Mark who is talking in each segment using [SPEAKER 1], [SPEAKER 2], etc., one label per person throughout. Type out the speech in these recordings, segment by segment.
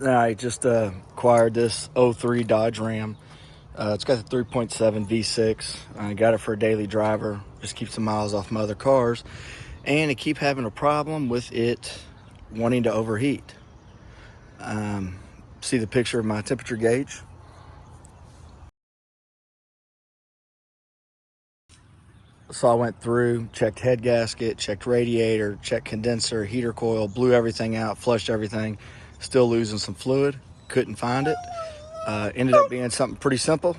[SPEAKER 1] I just acquired this '03 Dodge Ram. It's got the 3.7 V6. I got it for a daily driver. Just keeps the miles off my other cars. And I keep having a problem with it wanting to overheat. See the picture of my temperature gauge? So I went through, checked head gasket, checked radiator, checked condenser, heater coil, blew everything out, flushed everything. Still losing some fluid. Couldn't find it. Ended up being something pretty simple.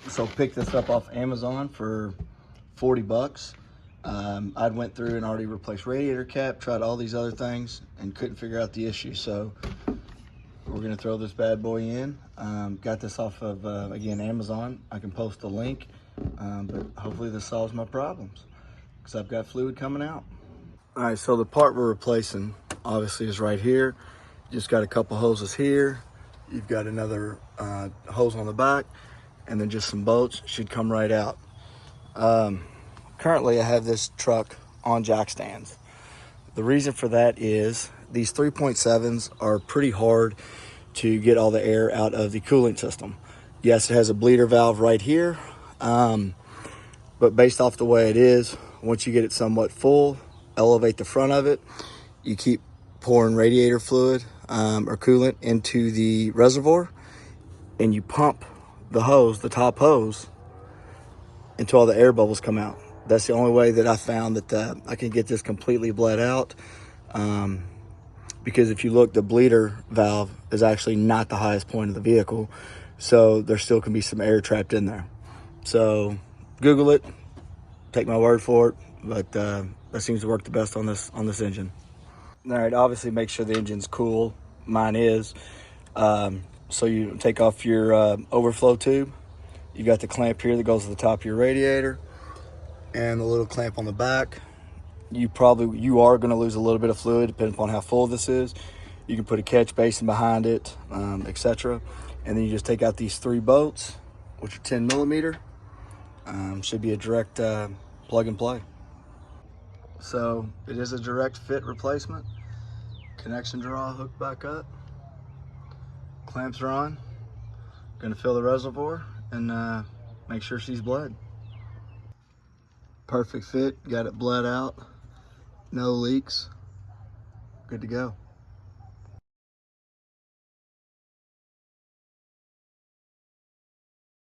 [SPEAKER 1] So picked this up off Amazon for 40 bucks. I'd went through and already replaced radiator cap, tried all these other things, and couldn't figure out the issue. So we're gonna throw this bad boy in. Got this off of, again, Amazon. I can post a link, but hopefully this solves my problems because I've got fluid coming out. All right, so the part we're replacing obviously is right here. Just got a couple hoses here. You've got another hose on the back, and then just some bolts. Should come right out. Currently I have this truck on jack stands. The reason for that is these 3.7s are pretty hard to get all the air out of the cooling system. Yes, it has a bleeder valve right here, but based off the way it is, once you get it somewhat full, elevate the front of it, you keep pouring radiator fluid or coolant into the reservoir, and you pump the hose, the top hose, until all the air bubbles come out. That's the only way that I found that I can get this completely bled out. Because if you look, the bleeder valve is actually not the highest point of the vehicle. So there still can be some air trapped in there. So Google it, take my word for it, but that seems to work the best on this engine. All right, obviously make sure the engine's cool. Mine is. So you take off your overflow tube. You got the clamp here that goes to the top of your radiator and the little clamp on the back. You are going to lose a little bit of fluid depending upon how full this is. You can put a catch basin behind it, etc. And then you just take out these 3 bolts, which are 10 millimeter. Should be a direct plug and play. So it is a direct fit replacement. Connection draw hooked back up. Clamps are on. Going to fill the reservoir and make sure she's bled. Perfect fit. Got it bled out. No leaks. Good to go.